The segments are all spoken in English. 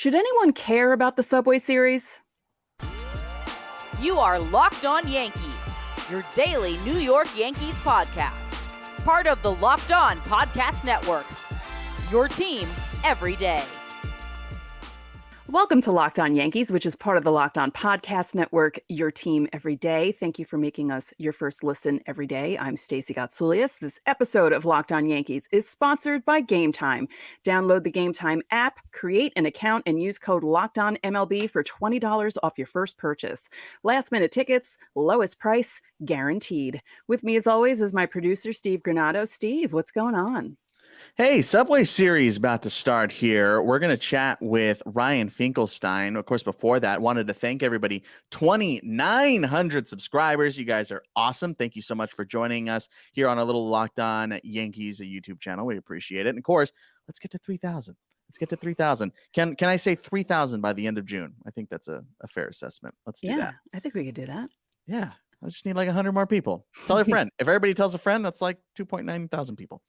Should anyone care about the Subway Series? You are Locked On Yankees, your daily New York Yankees podcast. Part of the Locked On Podcast Network, your team every day. Welcome to Locked On Yankees, which is part of the Locked On Podcast Network, your team every day. Thank you for making us your first listen every day. I'm Stacey Gotsoulias. This episode of Locked On Yankees is sponsored by Game Time. Download the Game Time app, create an account, and use code LOCKEDONMLB for $20 off your first purchase. Last-minute tickets, lowest price, guaranteed. With me, as always, is my producer, Steve Granado. Steve, what's going on? Hey, Subway Series about to start here. We're going to chat with Ryan Finkelstein. Of course, before that, wanted to thank everybody. 2,900 subscribers. You guys are awesome. Thank you so much for joining us here on a little Locked On Yankees YouTube channel. We appreciate it. And of course, let's get to 3,000. Let's get to 3,000. Can I say 3,000 by the end of June? I think that's a fair assessment. Let's do that. Yeah, I think we could do that. Yeah. I just need like 100 more people. Tell a friend. If everybody tells a friend, that's like 2.9 thousand people.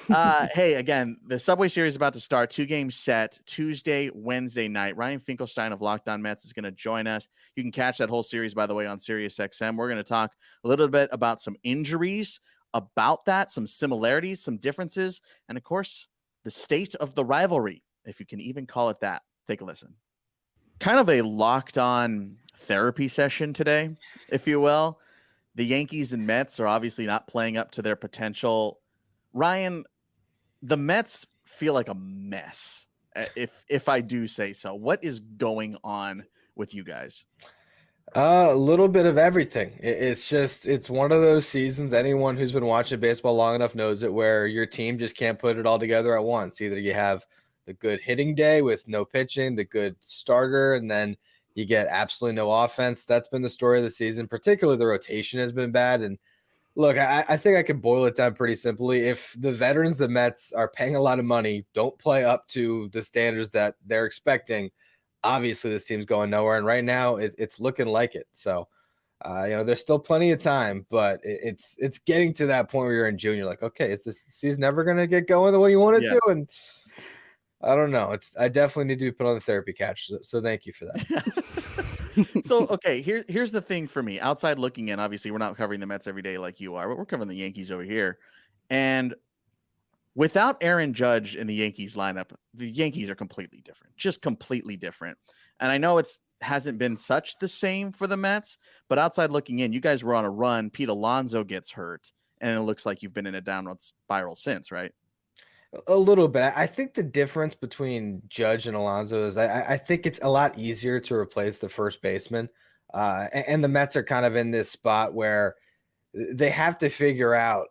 Hey, again, the Subway Series is about to start. 2-game set, Tuesday, Wednesday night. Ryan Finkelstein of Locked On Mets is going to join us. You can catch that whole series, by the way, on SiriusXM. We're going to talk a little bit about some injuries, about that, some similarities, some differences, and of course, the state of the rivalry, if you can even call it that. Take a listen. Kind of a Locked On therapy session today, if you will. The Yankees and Mets are obviously not playing up to their potential. Ryan, the Mets feel like a mess, if I do say so. What is going on with you guys? A little bit of everything. It's one of those seasons, anyone who's been watching baseball long enough knows it, where your team just can't put it all together at once. Either you have the good hitting day with no pitching, the good starter, and then you get absolutely no offense. That's been the story of the season. Particularly the rotation has been bad. And look, I think I could boil it down pretty simply. If the veterans, the Mets, are paying a lot of money, don't play up to the standards that they're expecting, obviously this team's going nowhere. And right now it's looking like it. So, there's still plenty of time, but it's getting to that point where you're in June. You're like, okay, is this season ever going to get going the way you want it to? And I don't know. I definitely need to be put on the therapy couch. So thank you for that. So, okay, here's the thing for me. Outside looking in, obviously, we're not covering the Mets every day like you are, but we're covering the Yankees over here. And without Aaron Judge in the Yankees lineup, the Yankees are completely different, just completely different. And I know it hasn't been such the same for the Mets, but outside looking in, you guys were on a run. Pete Alonso gets hurt, and it looks like you've been in a downward spiral since, right? A little bit. I think the difference between Judge and Alonso is I think it's a lot easier to replace the first baseman. And the Mets are kind of in this spot where they have to figure out,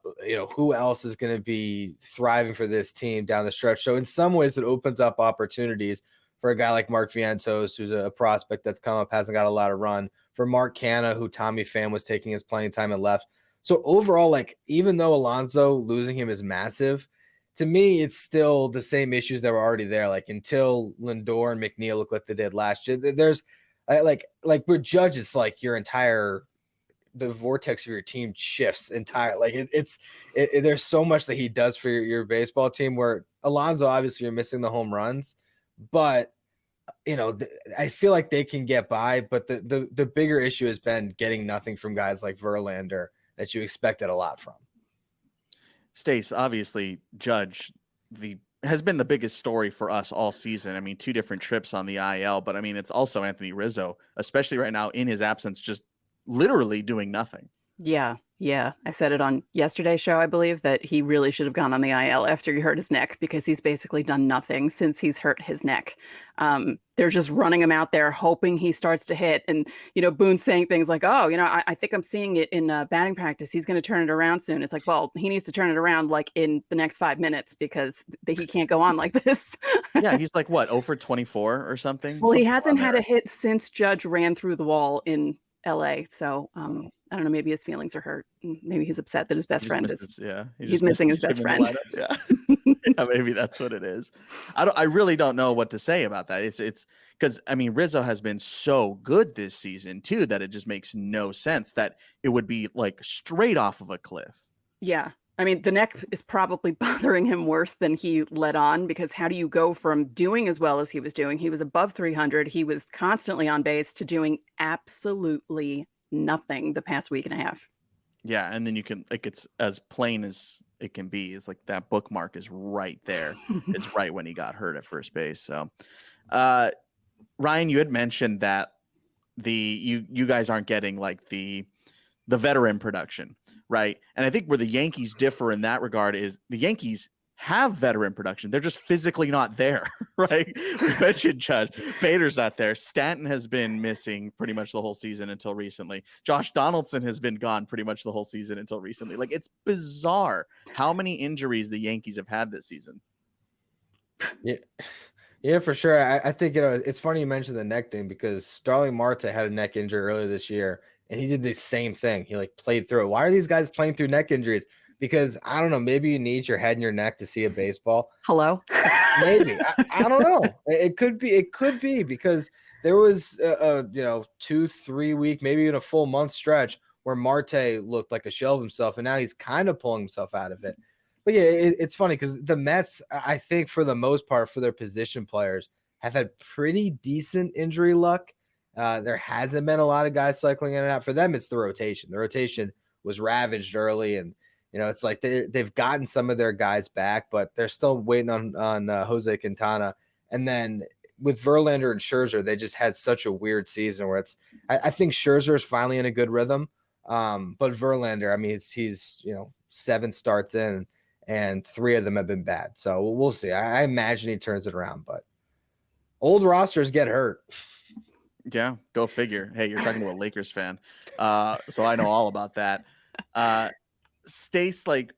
who else is going to be thriving for this team down the stretch. So in some ways it opens up opportunities for a guy like Mark Vientos, who's a prospect that's come up, hasn't got a lot of run, for Mark Canha, who Tommy Pham was taking his playing time and left. So overall, even though Alonso losing him is massive, to me, it's still the same issues that were already there. Until Lindor and McNeil look like they did last year, there's with Judge, it's like the vortex of your team shifts entirely. There's so much that he does for your baseball team, where Alonso, obviously you're missing the home runs, but I feel like they can get by. But the bigger issue has been getting nothing from guys like Verlander that you expected a lot from. Stace, obviously, Judge has been the biggest story for us all season. I mean, 2 different trips on the IL, but I mean, it's also Anthony Rizzo, especially right now in his absence, just literally doing nothing. Yeah. I said it on yesterday's show, I believe, that he really should have gone on the IL after he hurt his neck, because he's basically done nothing since he's hurt his neck. They're just running him out there, hoping he starts to hit. And, Boone's saying things like, I think I'm seeing it in batting practice. He's going to turn it around soon. It's like, well, he needs to turn it around in the next 5 minutes, because he can't go on like this. Yeah, he's like, what, 0 for 24 or something? Well, he hasn't had a hit since Judge ran through the wall in LA. So I don't know, maybe his feelings are hurt. Maybe he's upset that his best friend is. He's missing his best friend. Yeah. Yeah, maybe that's what it is. I really don't know what to say about that. It's because Rizzo has been so good this season too, that it just makes no sense that it would be straight off of a cliff. Yeah. I mean, the neck is probably bothering him worse than he let on, because how do you go from doing as well as he was doing? He was above 300. He was constantly on base, to doing absolutely nothing the past week and a half. Yeah, and then you can, like, it's as plain as it can be. It's like that bookmark is right there. It's right when he got hurt at first base. So, Ryan, you had mentioned that you guys aren't getting like the veteran production, right? And I think where the Yankees differ in that regard is the Yankees have veteran production. They're just physically not there, right? We mentioned Judge. Bader's not there. Stanton has been missing pretty much the whole season until recently. Josh Donaldson has been gone pretty much the whole season until recently. Like, it's bizarre how many injuries the Yankees have had this season. Yeah, for sure. I think, it's funny you mentioned the neck thing, because Starling Marte had a neck injury earlier this year, and he did the same thing. He like played through it. Why are these guys playing through neck injuries? Because I don't know, maybe you need your head in your neck to see a baseball. Hello? Maybe. I don't know. It could be because there was a 2-3 week, maybe even a full month stretch where Marte looked like a shell of himself, and now he's kind of pulling himself out of it. But yeah, it's funny because the Mets, I think for the most part, for their position players, have had pretty decent injury luck. There hasn't been a lot of guys cycling in and out. For them, it's the rotation. The rotation was ravaged early, and it's like they've gotten some of their guys back, but they're still waiting on Jose Quintana. And then with Verlander and Scherzer, they just had such a weird season where I think Scherzer is finally in a good rhythm. But Verlander, I mean, he's 7 starts in, and 3 of them have been bad. So we'll see. I imagine he turns it around, but old rosters get hurt. Yeah, go figure. Hey, you're talking to a Lakers fan, so I know all about that. Stace, like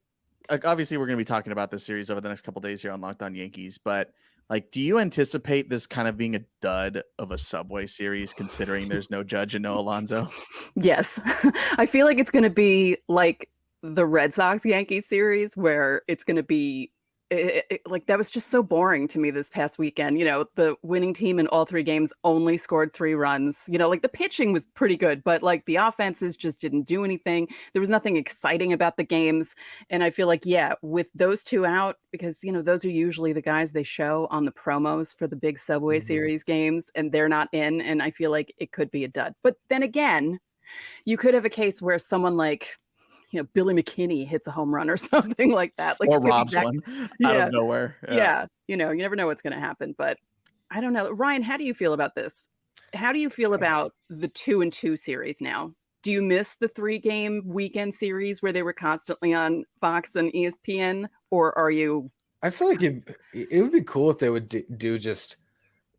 obviously we're going to be talking about this series over the next couple of days here on Locked On Yankees, but like, do you anticipate this kind of being a dud of a Subway series, considering there's no Judge and no Alonso? Yes. I feel like it's going to be like the Red Sox Yankees series, where it's going to be like, that was just so boring to me this past weekend. The winning team in all 3 games only scored 3 runs. Like, the pitching was pretty good, but like the offenses just didn't do anything. There was nothing exciting about the games. And I feel like, yeah, with those 2 out, because, those are usually the guys they show on the promos for the big Subway series games, and they're not in. And I feel like it could be a dud. But then again, you could have a case where someone like, Billy McKinney hits a home run or something like that. Like, or robs one out of nowhere. Yeah. You never know what's going to happen. But I don't know. Ryan, how do you feel about this? How do you feel about the 2-2 series now? Do you miss the 3-game weekend series where they were constantly on Fox and ESPN? Or are you? I feel like it would be cool if they would do just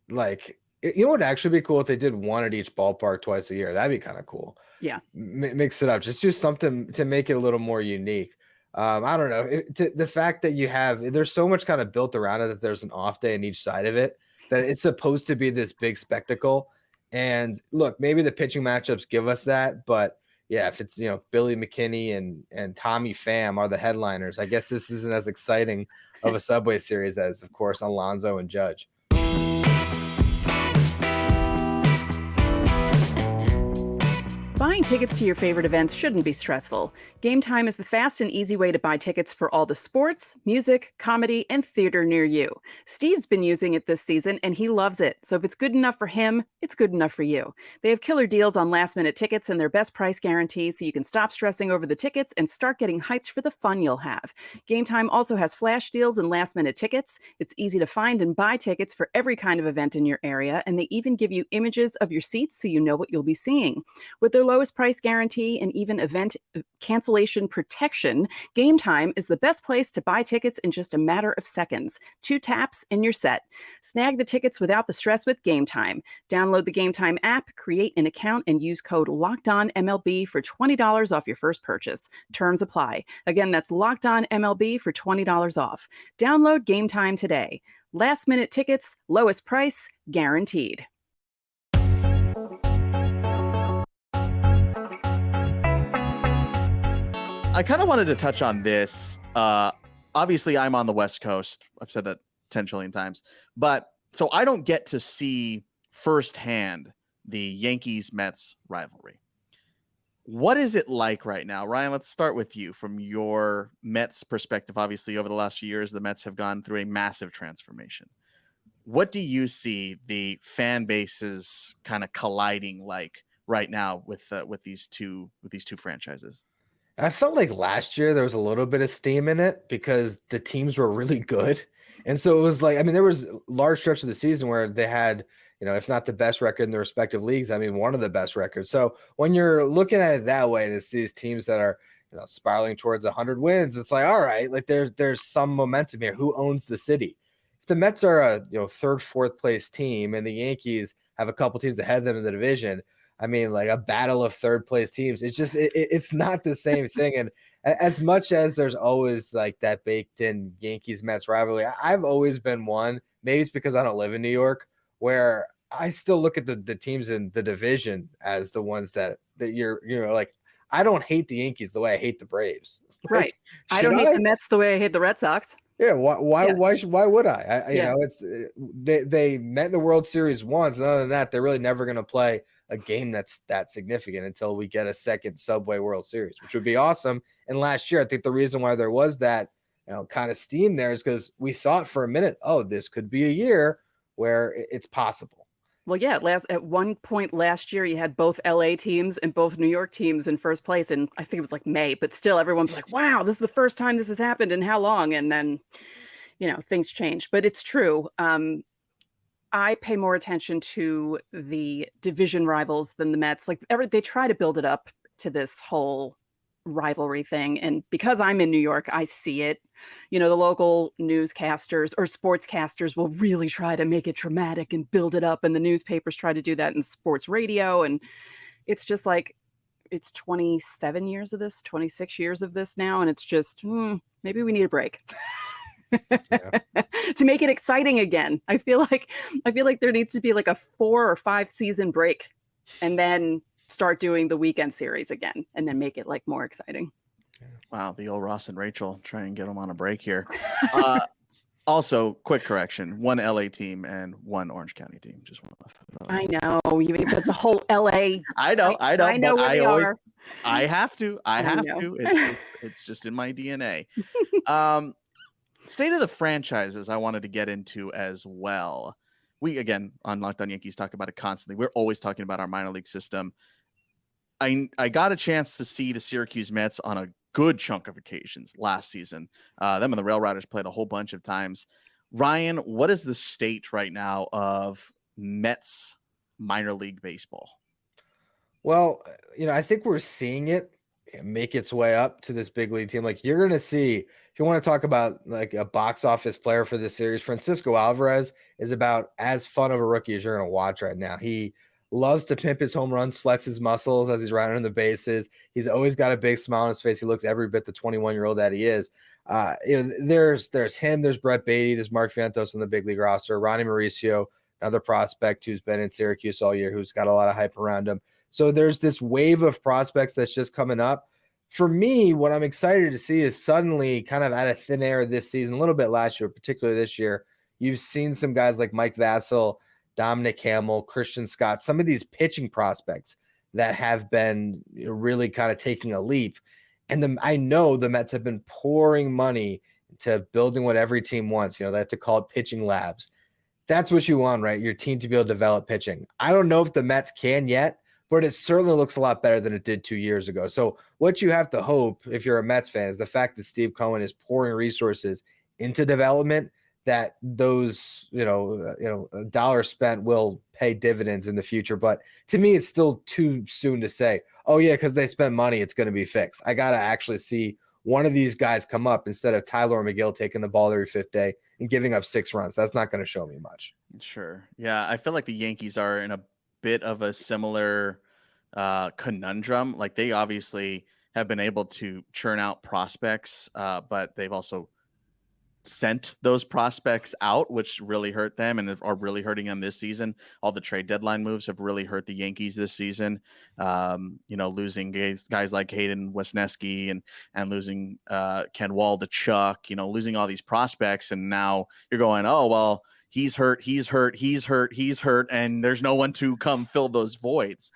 like, what would actually be cool if they did one at each ballpark twice a year. That'd be kind of cool. Yeah. Mix it up. Just do something to make it a little more unique. I don't know. The fact that there's so much kind of built around it, that there's an off day on each side of it, that it's supposed to be this big spectacle. And look, maybe the pitching matchups give us that, but yeah, if it's, Billy McKinney and Tommy Pham are the headliners, I guess this isn't as exciting of a Subway series as, of course, Alonso and Judge. Buying tickets to your favorite events shouldn't be stressful. Game Time is the fast and easy way to buy tickets for all the sports, music, comedy, and theater near you. Steve's been using it this season, and he loves it. So if it's good enough for him, it's good enough for you. They have killer deals on last-minute tickets and their best price guarantee, so you can stop stressing over the tickets and start getting hyped for the fun you'll have. Game Time also has flash deals and last-minute tickets. It's easy to find and buy tickets for every kind of event in your area, and they even give you images of your seats so you know what you'll be seeing. With their lowest price guarantee and even event cancellation protection, Game Time is the best place to buy tickets in just a matter of seconds. 2 taps and you're set. Snag the tickets without the stress with Game Time. Download the Game Time app, create an account, and use code LOCKEDONMLB for $20 off your first purchase. Terms apply. Again, that's LOCKEDONMLB for $20 off. Download Game Time today. Last minute tickets, lowest price, guaranteed. I kind of wanted to touch on this. Obviously, I'm on the West Coast. I've said that 10 trillion times. But so I don't get to see firsthand the Yankees-Mets rivalry. What is it like right now? Ryan, let's start with you from your Mets perspective. Obviously, over the last few years, the Mets have gone through a massive transformation. What do you see the fan bases kind of colliding like right now with these two franchises? I felt like last year there was a little bit of steam in it because the teams were really good. And so it was like, I mean, there was large stretch of the season where they had, if not the best record in their respective leagues, I mean, one of the best records. So when you're looking at it that way, and it's these teams that are, spiraling towards 100 wins, it's like, all right, like there's some momentum here. Who owns the city? If the Mets are a, third, fourth place team and the Yankees have a couple teams ahead of them in the division, I mean, like a battle of third place teams. It's just it's not the same thing. And as much as there's always like that baked in Yankees Mets rivalry, I've always been one. Maybe it's because I don't live in New York, where I still look at the teams in the division as the ones that you're like. I don't hate the Yankees the way I hate the Braves. Right. I don't hate the Mets the way I hate the Red Sox. Yeah, why would I? It's they met in the World Series once, and other than that, they're really never going to play a game that's that significant until we get a second Subway World Series, which would be awesome. And last year, I think the reason why there was that kind of steam there is because we thought for a minute, oh, this could be a year where it's possible. Well, yeah, at one point last year, you had both LA teams and both New York teams in first place. And I think it was like May, but still everyone's like, wow, this is the first time this has happened in how long? And then, things change. But it's true. I pay more attention to the division rivals than the Mets. Like they try to build it up to this whole rivalry thing. And because I'm in New York, I see it. The local newscasters or sportscasters will really try to make it dramatic and build it up. And the newspapers try to do that in sports radio. And it's just like, it's 27 years of this, 26 years of this now. And it's just, maybe we need a break. To make it exciting again. I feel like there needs to be like a 4 or 5 season break and then start doing the weekend series again and then make it like more exciting. Wow, the old Ross and Rachel try and get them on a break here. Also, quick correction: 1 LA team and 1 Orange County team. Just want to I know, but the whole LA. I know. I know where they are. I have to. It's just in my DNA. State of the franchises I wanted to get into as well. We, again, on Locked On Yankees, talk about it constantly. We're always talking about our minor league system. I got a chance to see the Syracuse Mets on a good chunk of occasions last season. Them and the Rail Riders played a whole bunch of times. Ryan, what is the state right now of Mets minor league baseball? Well, I think we're seeing it make its way up to this big league team. Like you're going to see, if you want to talk about like a box office player for this series, Francisco Alvarez is about as fun of a rookie as you're going to watch right now. He loves to pimp his home runs, flex his muscles as he's running the bases. He's always got a big smile on his face. He looks every bit the 21-year-old that he is. There's him, there's Brett Beatty, there's Mark Vientos on the big league roster, Ronnie Mauricio, another prospect who's been in Syracuse all year, who's got a lot of hype around him. So there's this wave of prospects that's just coming up. For me, what I'm excited to see is suddenly kind of out of thin air this season, a little bit last year, particularly this year, you've seen some guys like Mike Vassell, Dominic Hamill, Christian Scott, some of these pitching prospects that have been really kind of taking a leap. And I know the Mets have been pouring money to building what every team wants. They have to call it pitching labs. That's what you want, right? Your team to be able to develop pitching. I don't know if the Mets can yet, but it certainly looks a lot better than it did 2 years ago. So what you have to hope, if you're a Mets fan, is the fact that Steve Cohen is pouring resources into development, that those, a dollar spent will pay dividends in the future. But to me, it's still too soon to say, oh yeah, because they spent money, it's going to be fixed. I got to actually see one of these guys come up instead of Tyler McGill taking the ball every 5th day and giving up 6 runs. That's not going to show me much. Sure. Yeah. I feel like the Yankees are in a bit of a similar conundrum. Like they obviously have been able to churn out prospects, but they've also sent those prospects out, which really hurt them and are really hurting them this season. All the trade deadline moves have really hurt the Yankees this season. Losing guys like Hayden Wesneski and losing Ken Wall to Chuck, losing all these prospects. And now you're going, oh, well, he's hurt, and there's no one to come fill those voids.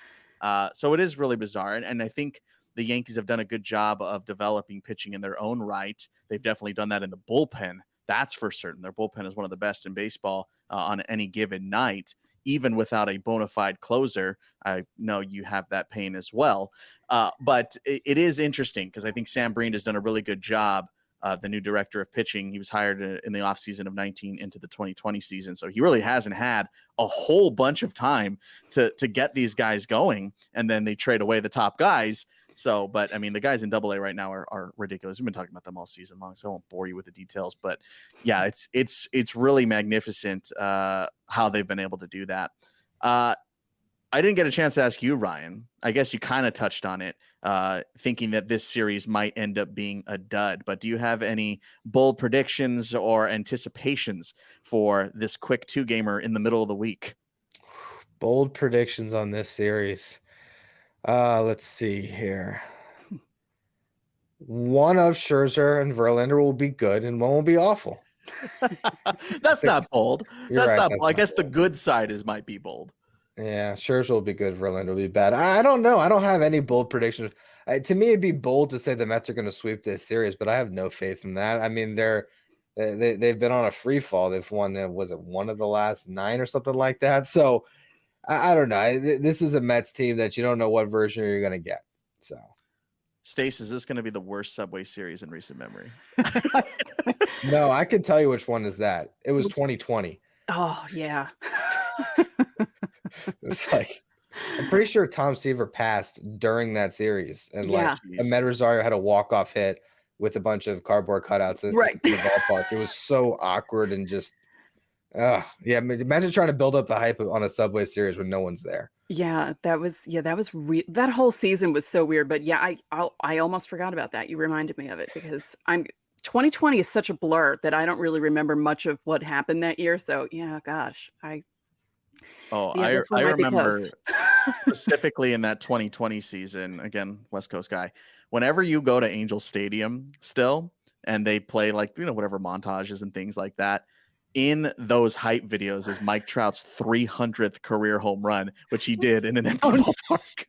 So it is really bizarre. And I think the Yankees have done a good job of developing pitching in their own right. They've definitely done that in the bullpen. That's for certain. Their bullpen is one of the best in baseball on any given night, even without a bona fide closer. I know you have that pain as well. But it is interesting because I think Sam Breen has done a really good job. The new director of pitching, he was hired in the offseason of 19 into the 2020 season. So he really hasn't had a whole bunch of time to get these guys going. And then they trade away the top guys. So, but I mean, the guys in AA right now are ridiculous. We've been talking about them all season long, so I won't bore you with the details. But yeah, it's really magnificent how they've been able to do that. I didn't get a chance to ask you, Ryan. I guess you kind of touched on it, thinking that this series might end up being a dud. But do you have any bold predictions or anticipations for this quick 2-gamer in the middle of the week? Bold predictions on this series. Let's see here. One of Scherzer and Verlander will be good, and one will be awful. That's not bold. You're right, Not. that's I not guess the bold. good side might be bold. Yeah, Scherzer will be good. Verlander will be bad. I don't know. I don't have any bold predictions. To me, it'd be bold to say the Mets are going to sweep this series, but I have no faith in that. I mean, they've been on a free fall. They've won, was it one of the last 9 or something like that? So I don't know. This is a Mets team that you don't know what version you're going to get. So, Stace, is this going to be the worst Subway series in recent memory? no, I can tell you which one is that. It was 2020. Oh, yeah. It was like, I'm pretty sure Tom Seaver passed during that series, and like Ahmed Rosario had a walk-off hit with a bunch of cardboard cutouts in the ballpark. It was so awkward and just, yeah. Imagine trying to build up the hype on a Subway series when no one's there. Yeah, that was that whole season was so weird. But yeah, I almost forgot about that. You reminded me of it because 2020 is such a blur that I don't really remember much of what happened that year. So yeah, gosh, I remember specifically in that 2020 season, again, West Coast guy, whenever you go to Angel Stadium still, and they play like, whatever montages and things like that, in those hype videos is Mike Trout's 300th career home run, which he did in an empty ballpark.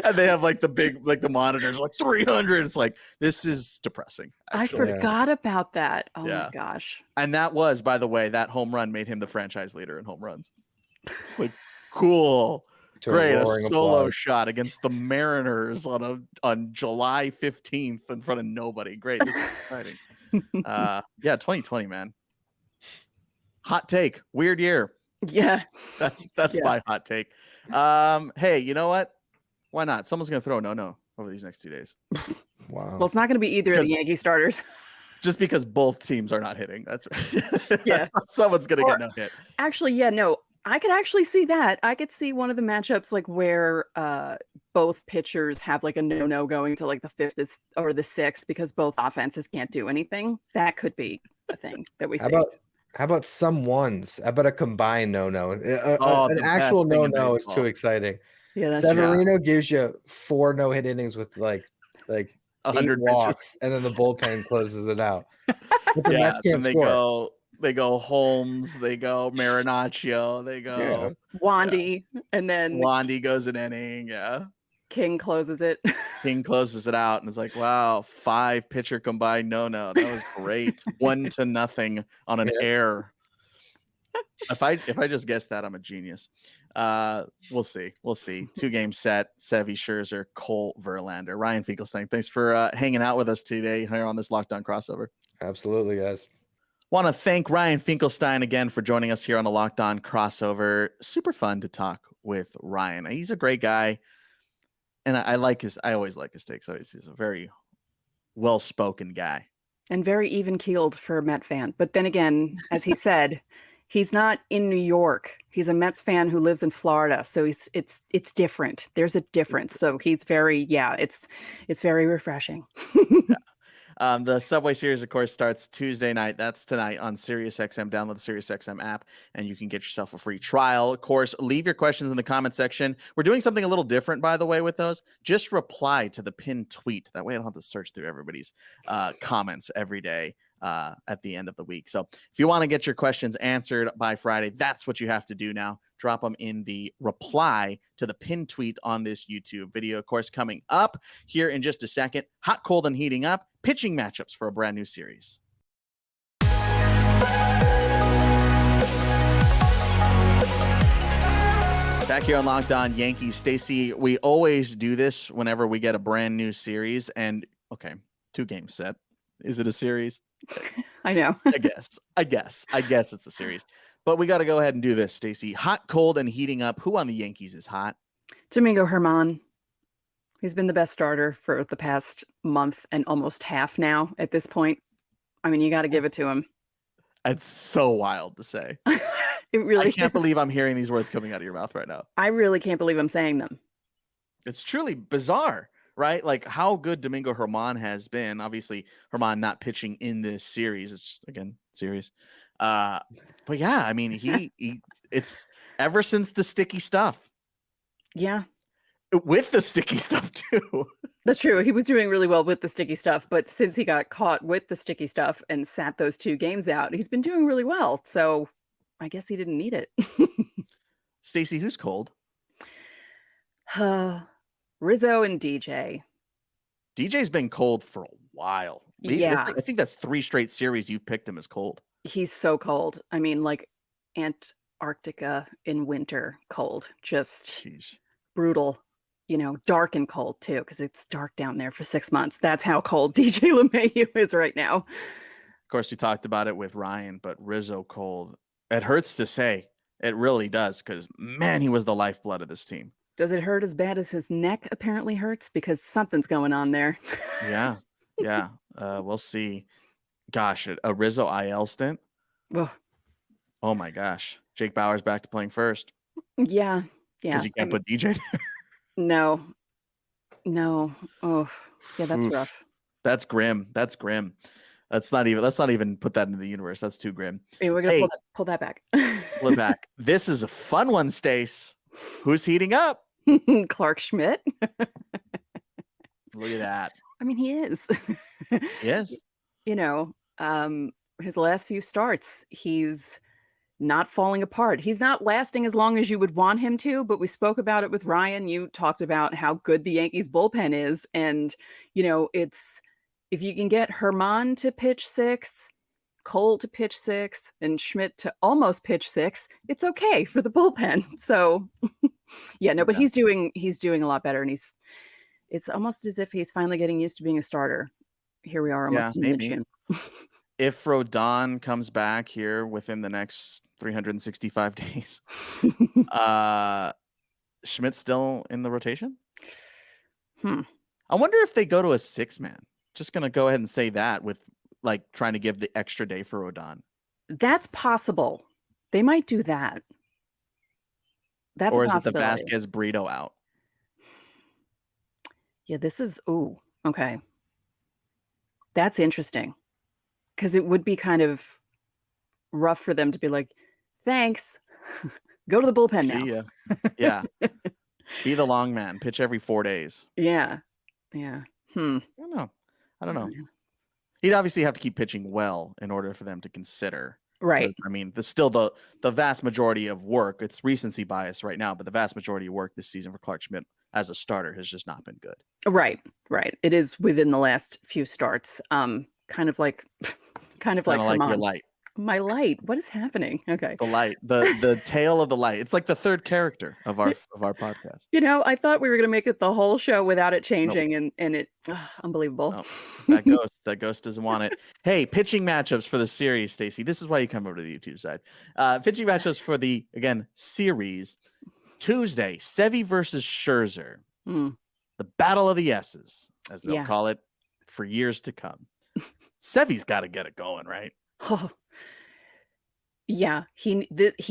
And they have like the big, like the monitors, like 300. It's like, this is depressing. Actually. I forgot about that. Oh my gosh. And that was, by the way, that home run made him the franchise leader in home runs. Like, cool. Great. A solo shot against the Mariners on July 15th in front of nobody. Great. This is exciting. 2020, man. Hot take. Weird year. Yeah. That's my hot take. Hey, you know what? Why not? Someone's going to throw a no over these next 2 days. Wow. Well, it's not going to be either of the Yankee starters. Just because both teams are not hitting. That's right. Yeah. Someone's going to get no hit. Actually, yeah, no. I could actually see that. I could see one of the matchups like where both pitchers have like a no going to like the 5th or the 6th because both offenses can't do anything. That could be a thing that we see. How about some ones? How about a combined no? An actual no is too exciting. Yeah, that's Severino gives you 4 no-hit innings with like 100 walks, pitches. and then the bullpen closes it out. But the Mets can't score. They go Holmes, they go Marinaccio, they go Wandy, and then Wandy goes an inning. Yeah, King closes it. King closes it out, and it's like, wow, 5 pitcher combined no. That was great. 1-0 on an air. If I just guessed that, I'm a genius. We'll see. 2-game set. Sevy, Scherzer, Cole, Verlander. Ryan Finkelstein, thanks for hanging out with us today here on this Locked On crossover. Absolutely, guys. Want to thank Ryan Finkelstein again for joining us here on the Locked On crossover. Super fun to talk with Ryan. He's a great guy, and I always like his takes. He's a very well-spoken guy and very even-keeled for a Met fan. But then again, as he said, he's not in New York. He's a Mets fan who lives in Florida. So it's different. There's a difference. So he's very, it's very refreshing. Yeah. The Subway Series, of course, starts Tuesday night. That's tonight on SiriusXM. Download the SiriusXM app, and you can get yourself a free trial. Of course, leave your questions in the comment section. We're doing something a little different, by the way, with those. Just reply to the pinned tweet. That way I don't have to search through everybody's comments every day. at the end of the week. So if you want to get your questions answered by Friday, that's what you have to do now. Drop them in the reply to the pinned tweet on this YouTube video. Of course, coming up here in just a second, hot, cold, and heating up, pitching matchups for a brand new series. Back here on Locked On Yankees, Stacey, we always do this whenever we get a brand new series. And okay, 2 games set. Is it a series? I know. I guess it's a series. But we got to go ahead and do this, Stacey. Hot, cold, and heating up. Who on the Yankees is hot? Domingo Germán. He's been the best starter for the past month and almost half now at this point. I mean, you got to give it to him. It's so wild to say. It really I can't believe I'm hearing these words coming out of your mouth right now. I really can't believe I'm saying them. It's truly bizarre, right? Like how good Domingo Germán has been. Obviously, Germán not pitching in this series. It's just, again, series. But yeah, I mean, he it's ever since the sticky stuff. Yeah. With the sticky stuff too. That's true. He was doing really well with the sticky stuff, but since he got caught with the sticky stuff and sat those 2 games out, he's been doing really well. So I guess he didn't need it. Stacey, who's cold? Rizzo and DJ. DJ's been cold for a while. Yeah. I think that's 3 straight series you've picked him as cold. He's so cold. I mean, like Antarctica in winter cold. Just brutal. Dark and cold too, because it's dark down there for 6 months. That's how cold DJ LeMahieu is right now. Of course, we talked about it with Ryan, but Rizzo cold. It hurts to say. It really does, because, man, he was the lifeblood of this team. Does it hurt as bad as his neck apparently hurts? Because something's going on there. Yeah. We'll see. Gosh, a Rizzo IL stint? Ugh. Oh, my gosh. Jake Bauer's back to playing first. Yeah. Because you can't put DJ there. No. Oh, yeah, that's Oof. rough. That's grim. Let's not even put that into the universe. That's too grim. Hey, we're gonna pull that back. Pull it back. This is a fun one, Stace. Who's heating up? Clark Schmidt. Look at that. I mean, he is. Yes. His last few starts, he's not falling apart. He's not lasting as long as you would want him to, but we spoke about it with Ryan. You talked about how good the Yankees bullpen is. And, it's, if you can get Germán to pitch 6, Cole to pitch 6, and Schmidt to almost pitch 6, it's okay for the bullpen. So but he's doing a lot better. And it's almost as if he's finally getting used to being a starter. Here we are almost in mid-June. If Rodon comes back here within the next 365 days, Schmidt's still in the rotation? I wonder if they go to a 6-man. Just going to go ahead and say that with trying to give the extra day for Rodon. That's possible. They might do that. That's or a is it the possibility. Vasquez burrito out? Yeah, this is okay. That's interesting. Because it would be kind of rough for them to be like, thanks, go to the bullpen now. See ya. Yeah. Be the long man. Pitch every 4 days. Yeah. I don't know. He'd obviously have to keep pitching well in order for them to consider. Right. I mean, still the vast majority of work. It's recency bias right now, but the vast majority of work this season for Clark Schmidt as a starter has just not been good. Right. It is within the last few starts. Kind of like your light. My light. What is happening? Okay. The light, the tail of the light. It's like the third character of our podcast. I thought we were going to make it the whole show without it changing, and it unbelievable. Nope. That ghost doesn't want it. Hey, pitching matchups for the series, Stacey. This is why you come over to the YouTube side. Pitching matchups for the series. Tuesday, Sevy versus Scherzer. The battle of the S's, as they'll call it for years to come. Sevy's got to get it going, right? Oh, yeah, he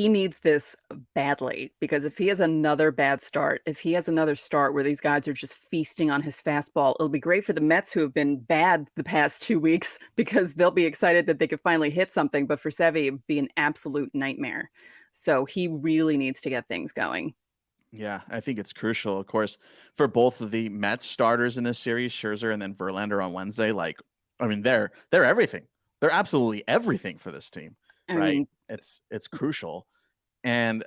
needs this badly, because if he has another bad start, if he has another start where these guys are just feasting on his fastball, it'll be great for the Mets, who have been bad the past 2 weeks, because they'll be excited that they could finally hit something. But for Sevy, it'd be an absolute nightmare. So he really needs to get things going. Yeah, I think it's crucial, of course, for both of the Mets starters in this series, Scherzer and then Verlander on Wednesday. They're everything. They're absolutely everything for this team, I right? mean, It's crucial. And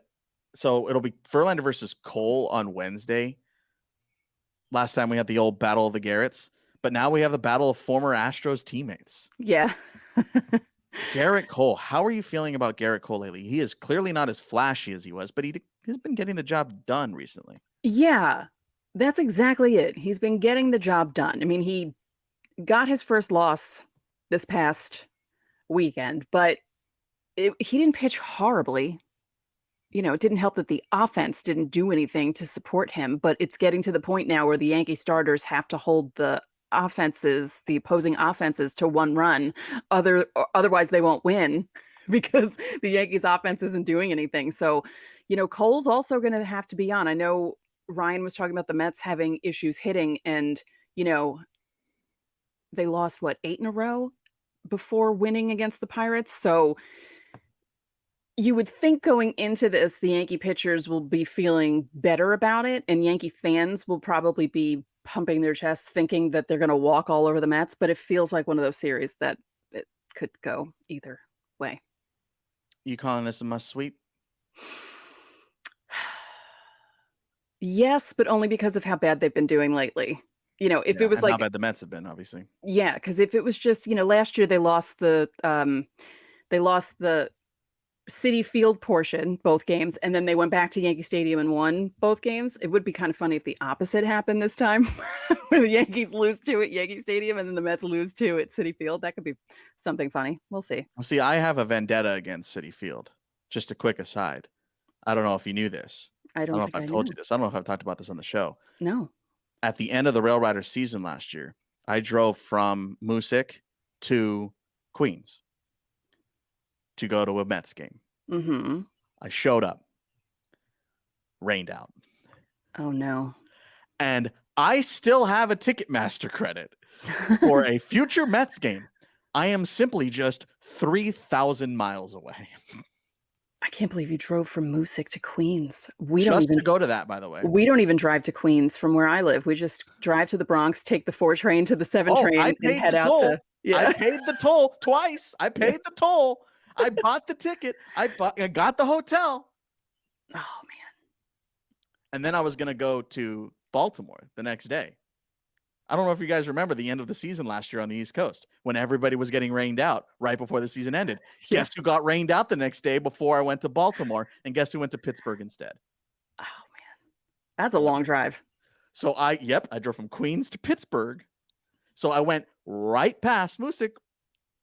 so it'll be Verlander versus Cole on Wednesday. Last time we had the old battle of the Gerrits, but now we have the battle of former Astros teammates. yeah. Gerrit Cole, how are you feeling about Gerrit Cole lately? He is clearly not as flashy as he was, but he's been getting the job done recently. Yeah, that's exactly it. He's been getting the job done. I mean, he got his first loss this past weekend, but he didn't pitch horribly. It didn't help that the offense didn't do anything to support him, but it's getting to the point now where the Yankee starters have to hold the opposing offenses to one run. Otherwise they won't win because the Yankees offense isn't doing anything. So, Cole's also going to have to be on. I know Ryan was talking about the Mets having issues hitting, and, they lost 8 in a row before winning against the Pirates. So you would think going into this, the Yankee pitchers will be feeling better about it, and Yankee fans will probably be pumping their chests thinking that they're going to walk all over the Mets, but it feels like one of those series that it could go either way. You calling this a must sweep? Yes, but only because of how bad they've been doing lately. If it was how bad the Mets have been, obviously. Yeah, because if it was just, last year they lost the Citi Field portion, both games, and then they went back to Yankee Stadium and won both games. It would be kind of funny if the opposite happened this time, where the Yankees lose 2 at Yankee Stadium and then the Mets lose 2 at Citi Field. That could be something funny. We'll see. Well, see, I have a vendetta against Citi Field. Just a quick aside. I don't know if you knew this. I don't know if I've told you this. I don't know if I've talked about this on the show. No. At the end of the Rail Riders season last year, I drove from Moosic to Queens to go to a Mets game. Mm-hmm. I showed up. Rained out. Oh, no. And I still have a Ticketmaster credit for a future Mets game. I am simply just 3,000 miles away. I can't believe you drove from Moosic to Queens. To go to that, by the way. We don't even drive to Queens from where I live. We just drive to the Bronx, take the 4 train to the 7 train, and head out to. Yeah. I paid the toll twice. I paid the toll. I bought the ticket. I got the hotel. Oh, man. And then I was going to go to Baltimore the next day. I don't know if you guys remember the end of the season last year on the East Coast when everybody was getting rained out right before the season ended. Yeah. Guess who got rained out the next day before I went to Baltimore? And guess who went to Pittsburgh instead? Oh, man. That's a long drive. So I drove from Queens to Pittsburgh. So I went right past Moosic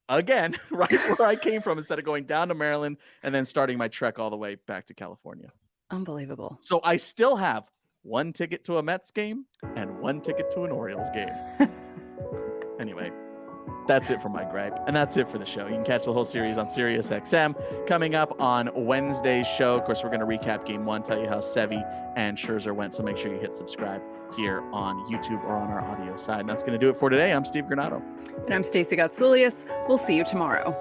again, right where I came from, instead of going down to Maryland and then starting my trek all the way back to California. Unbelievable. So I still have 1 ticket to a Mets game and 1 ticket to an Orioles game. Anyway, that's it for my gripe. And that's it for the show. You can catch the whole series on SiriusXM coming up on Wednesday's show. Of course, we're going to recap game 1, tell you how Sevy and Scherzer went. So make sure you hit subscribe here on YouTube or on our audio side. And that's going to do it for today. I'm Steve Granado. And I'm Stacey Gotsoulias. We'll see you tomorrow.